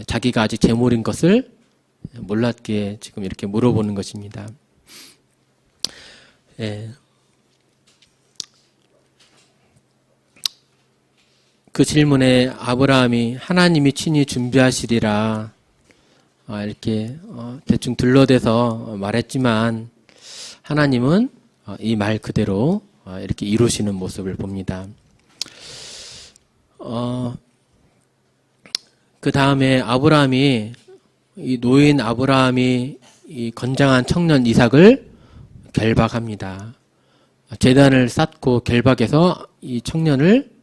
자기가 아직 제물인 것을 몰랐기에 지금 이렇게 물어보는 것입니다. 예. 그 질문에 아브라함이 하나님이 친히 준비하시리라 이렇게 대충 둘러대서 말했지만 하나님은 이 말 그대로 이렇게 이루시는 모습을 봅니다. 그 다음에 이 노인 아브라함이 이 건장한 청년 이삭을 결박합니다. 제단을 쌓고 결박해서 이 청년을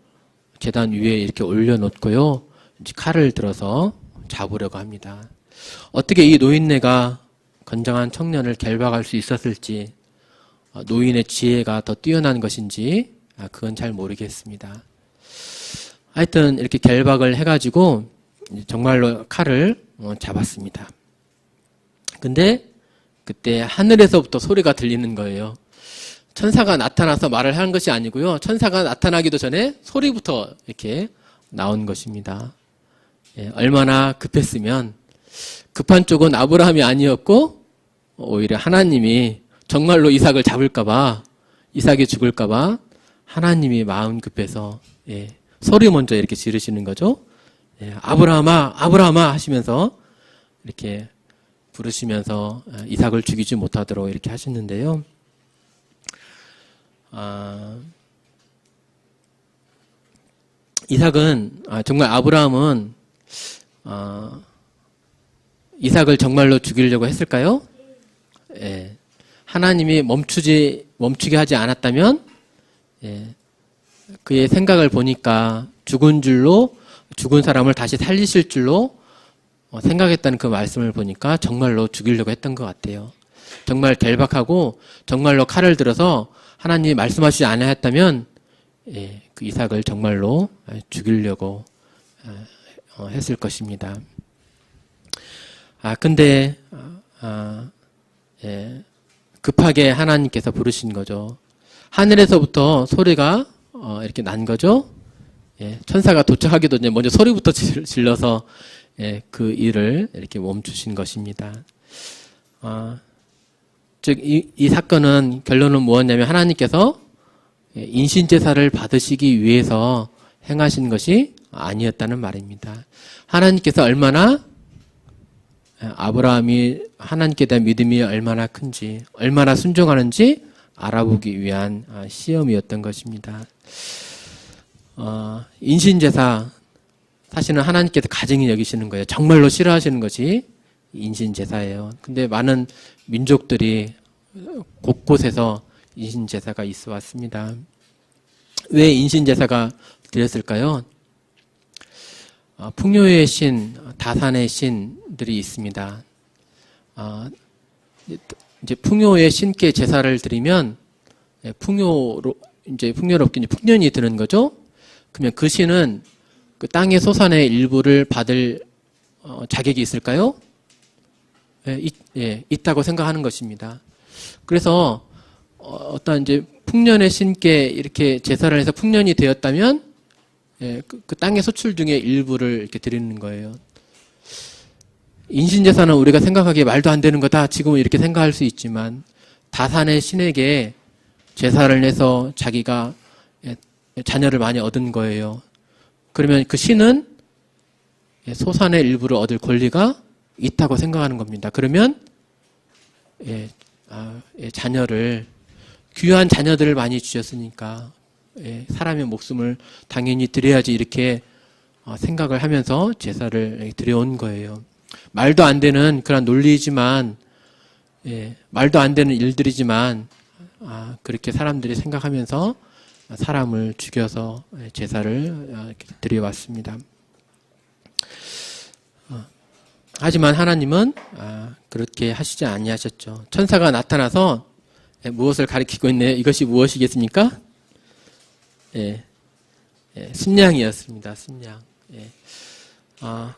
제단 위에 이렇게 올려놓고요. 이제 칼을 들어서 잡으려고 합니다. 어떻게 이 노인네가 건장한 청년을 결박할 수 있었을지, 노인의 지혜가 더 뛰어난 것인지, 그건 잘 모르겠습니다. 하여튼 이렇게 결박을 해가지고 정말로 칼을 잡았습니다. 근데 그때 하늘에서부터 소리가 들리는 거예요. 천사가 나타나서 말을 하는 것이 아니고요. 천사가 나타나기도 전에 소리부터 이렇게 나온 것입니다. 예, 얼마나 급했으면 급한 쪽은 아브라함이 아니었고 오히려 하나님이 정말로 이삭을 잡을까봐, 이삭이 죽을까봐 하나님이 마음 급해서 소리 먼저 이렇게 지르시는 거죠. 아브라함아, 아브라함아 하시면서 이렇게 부르시면서 이삭을 죽이지 못하도록 이렇게 하셨는데요. 이삭은 정말 아브라함은 이삭을 정말로 죽이려고 했을까요? 예. 하나님이 멈추게 하지 않았다면 그의 생각을 보니까 죽은 사람을 다시 살리실 줄로 생각했다는 그 말씀을 보니까 정말로 죽이려고 했던 것 같아요. 정말 결박하고 정말로 칼을 들어서 하나님이 말씀하시지 않았다면 그 이삭을 정말로 죽이려고 했을 것입니다. 근데 급하게 하나님께서 부르신 거죠. 하늘에서부터 소리가 이렇게 난 거죠. 천사가 도착하기도 전에 먼저 소리부터 질러서 그 일을 이렇게 멈추신 것입니다. 즉, 이 사건은 결론은 무엇이냐면 하나님께서 인신제사를 받으시기 위해서 행하신 것이 아니었다는 말입니다. 하나님께서 얼마나 아브라함이 하나님께 대한 믿음이 얼마나 큰지, 얼마나 순종하는지 알아보기 위한 시험이었던 것입니다. 인신제사, 사실은 하나님께서 가증히 여기시는 거예요. 정말로 싫어하시는 것이 인신제사예요. 근데 많은 민족들이 곳곳에서 인신제사가 있어 왔습니다. 왜 인신제사가 드렸을까요? 풍요의 신, 다산의 신들이 있습니다. 이제 풍요의 신께 제사를 드리면 풍요롭게 풍년이 드는 거죠. 그러면 그 신은 그 땅의 소산의 일부를 받을 자격이 있을까요? 있다고 생각하는 것입니다. 그래서 어떤 이제 풍년의 신께 이렇게 제사를 해서 풍년이 되었다면 그 땅의 소출 중에 일부를 이렇게 드리는 거예요. 인신제사는 우리가 생각하기에 말도 안 되는 거다. 지금은 이렇게 생각할 수 있지만 다산의 신에게 제사를 내서 자기가 자녀를 많이 얻은 거예요. 그러면 그 신은 소산의 일부를 얻을 권리가 있다고 생각하는 겁니다. 그러면 자녀를, 귀한 자녀들을 많이 주셨으니까 사람의 목숨을 당연히 드려야지 이렇게 생각을 하면서 제사를 드려온 거예요. 말도 안 되는 그런 논리지만, 말도 안 되는 일들이지만 그렇게 사람들이 생각하면서 사람을 죽여서 제사를 드려왔습니다. 하지만 하나님은 그렇게 하시지 아니하셨죠. 천사가 나타나서 무엇을 가리키고 있네요. 이것이 무엇이겠습니까? 순양이었습니다. 순양.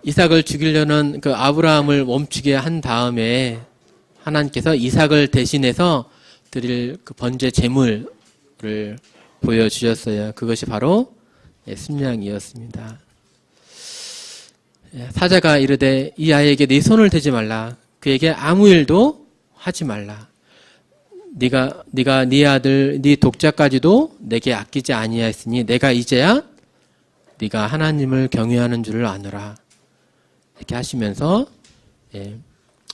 이삭을 죽이려는 그 아브라함을 멈추게 한 다음에 하나님께서 이삭을 대신해서 드릴 그 번제 제물을 보여주셨어요. 그것이 바로 순양이었습니다. 사자가 이르되 이 아이에게 네 손을 대지 말라. 그에게 아무 일도 하지 말라. 네가 네 아들 네 독자까지도 내게 아끼지 아니하였으니 내가 이제야 네가 하나님을 경외하는 줄을 아노라. 이렇게 하시면서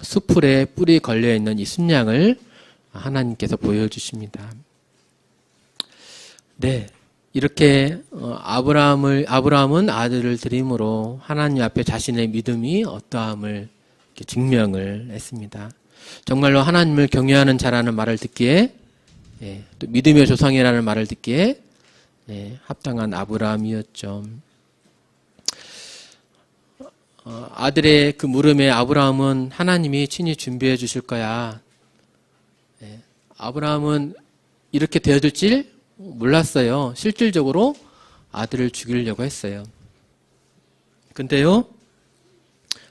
수풀에 뿔이 걸려있는 이 순양을 하나님께서 보여주십니다. 네, 이렇게 아브라함은 아들을 드림으로 하나님 앞에 자신의 믿음이 어떠함을 이렇게 증명을 했습니다. 정말로 하나님을 경외하는 자라는 말을 듣기에 또 믿음의 조상이라는 말을 듣기에 합당한 아브라함이었죠. 아들의 그 물음에 아브라함은 하나님이 친히 준비해 주실 거야. 아브라함은 이렇게 되어질 줄 몰랐어요. 실질적으로 아들을 죽이려고 했어요. 근데요,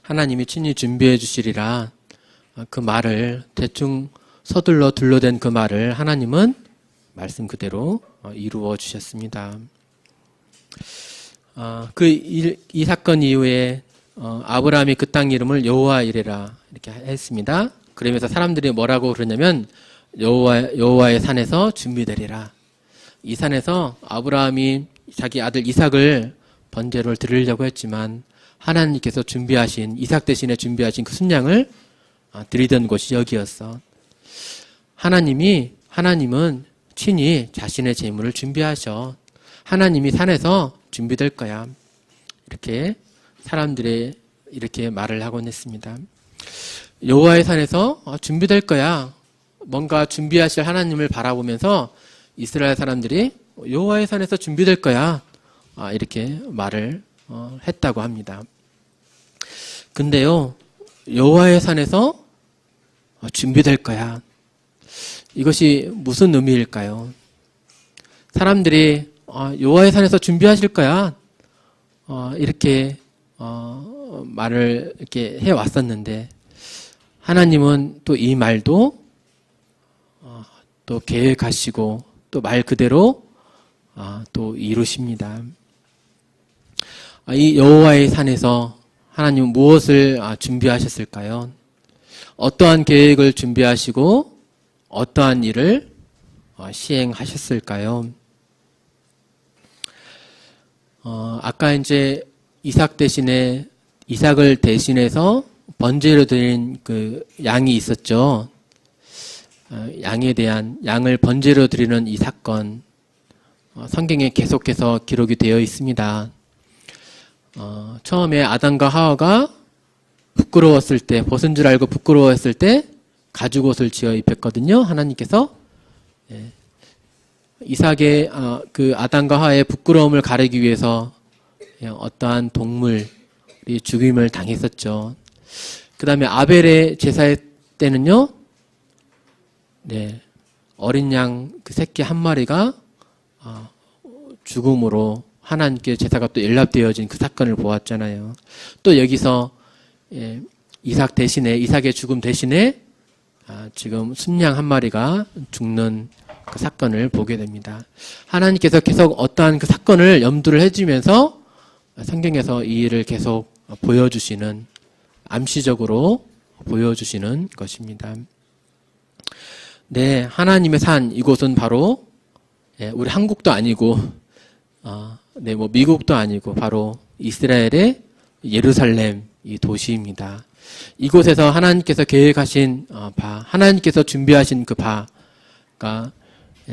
하나님이 친히 준비해 주시리라. 그 말을 대충 서둘러 둘러댄 그 말을 하나님은 말씀 그대로 이루어 주셨습니다. 이 사건 이후에 아브라함이 그 땅 이름을 여호와 이레라 이렇게 했습니다. 그러면서 사람들이 뭐라고 그러냐면 여호와의 산에서 준비되리라. 이 산에서 아브라함이 자기 아들 이삭을 번제로 드리려고 했지만 하나님께서 이삭 대신에 준비하신 그 순양을 드리던 곳이 여기였어. 하나님은 친히 자신의 제물을 준비하셔. 하나님이 산에서 준비될 거야. 이렇게 사람들이 이렇게 말을 하곤 했습니다. 여호와의 산에서 준비될 거야. 뭔가 준비하실 하나님을 바라보면서 이스라엘 사람들이 여호와의 산에서 준비될 거야. 이렇게 말을 했다고 합니다. 근데요, 여호와의 산에서 준비될 거야. 이것이 무슨 의미일까요? 사람들이 여호와의 산에서 준비하실 거야. 이렇게 말을 이렇게 해 왔었는데 하나님은 또 이 말도 또 계획하시고 또 말 그대로 또 이루십니다. 이 여호와의 산에서 하나님은 무엇을 준비하셨을까요? 어떠한 계획을 준비하시고 어떠한 일을 시행하셨을까요? 아까 이제 이삭을 대신해서 번제로 드린 그 양이 있었죠. 양을 번제로 드리는 이 사건, 성경에 계속해서 기록이 되어 있습니다. 처음에 아담과 하와가 부끄러웠을 때, 벗은 줄 알고 부끄러워했을 때 가죽옷을 지어 입혔거든요. 하나님께서 이삭의 그 아담과 하와의 부끄러움을 가리기 위해서 어떠한 동물이 죽임을 당했었죠. 그 다음에 아벨의 제사의 때는요, 어린 양 그 새끼 한 마리가 죽음으로 하나님께 제사가 또 연락되어진 그 사건을 보았잖아요. 또 여기서 이삭의 죽음 대신에 지금 순양 한 마리가 죽는 그 사건을 보게 됩니다. 하나님께서 계속 어떠한 그 사건을 염두를 해주면서 성경에서 이 일을 계속 보여주시는, 암시적으로 보여주시는 것입니다. 네, 하나님의 산, 이곳은 바로 우리 한국도 아니고 미국도 아니고 바로 이스라엘의 예루살렘 이 도시입니다. 이곳에서 하나님께서 계획하신 하나님께서 준비하신 그 바가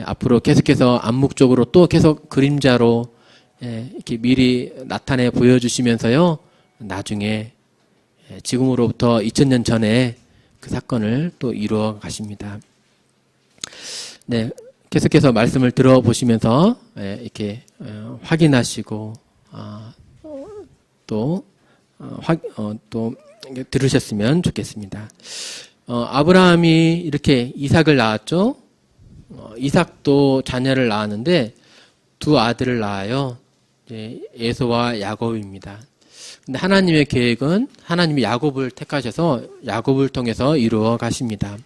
앞으로 계속해서 암묵적으로 또 계속 그림자로 이렇게 미리 나타내 보여주시면서요, 나중에 지금으로부터 2000년 전에 그 사건을 또 이루어 가십니다. 네, 계속해서 말씀을 들어보시면서 이렇게 확인하시고 또 들으셨으면 좋겠습니다. 아브라함이 이렇게 이삭을 낳았죠. 이삭도 자녀를 낳았는데 두 아들을 낳아요. 이제 에서와 야곱입니다. 근데 하나님의 계획은 하나님이 야곱을 택하셔서 야곱을 통해서 이루어 가십니다.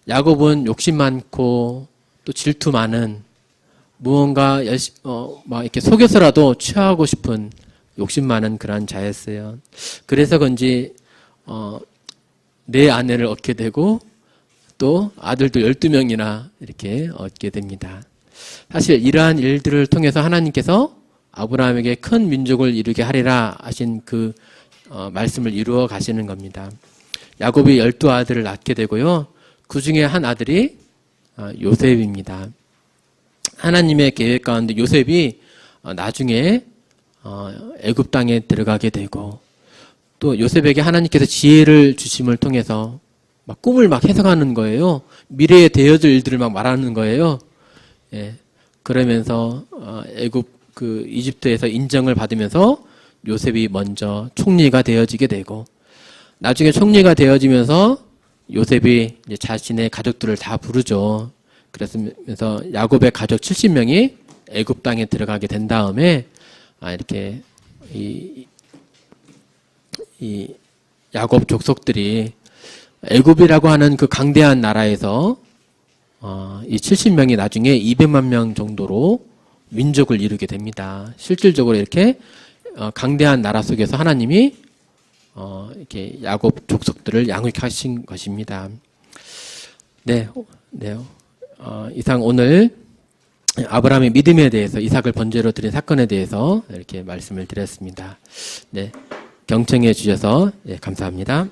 야곱은 욕심 많고 또 질투 많은 무언가 막 이렇게 속여서라도 취하고 싶은 욕심 많은 그런 자였어요. 그래서 그런지 네 아내를 얻게 되고 또 아들도 12명이나 이렇게 얻게 됩니다. 사실 이러한 일들을 통해서 하나님께서 아브라함에게 큰 민족을 이루게 하리라 하신 그 말씀을 이루어 가시는 겁니다. 야곱이 12아들을 낳게 되고요. 그 중에 한 아들이 요셉입니다. 하나님의 계획 가운데 요셉이 나중에 애굽 땅에 들어가게 되고 또 요셉에게 하나님께서 지혜를 주심을 통해서 막 꿈을 막 해석하는 거예요. 미래에 되어질 일들을 막 말하는 거예요. 예. 그러면서 이집트에서 인정을 받으면서 요셉이 먼저 총리가 되어지게 되고 나중에 총리가 되어지면서 요셉이 이제 자신의 가족들을 다 부르죠. 그래서 야곱의 가족 70명이 애굽 땅에 들어가게 된 다음에 이렇게 이 야곱 족속들이 애굽이라고 하는 그 강대한 나라에서 이 70명이 나중에 200만 명 정도로 민족을 이루게 됩니다. 실질적으로 이렇게 강대한 나라 속에서 하나님이 이렇게 야곱 족속들을 양육하신 것입니다. 네. 이상 오늘 아브라함의 믿음에 대해서 이삭을 번제로 드린 사건에 대해서 이렇게 말씀을 드렸습니다. 네. 경청해 주셔서 감사합니다.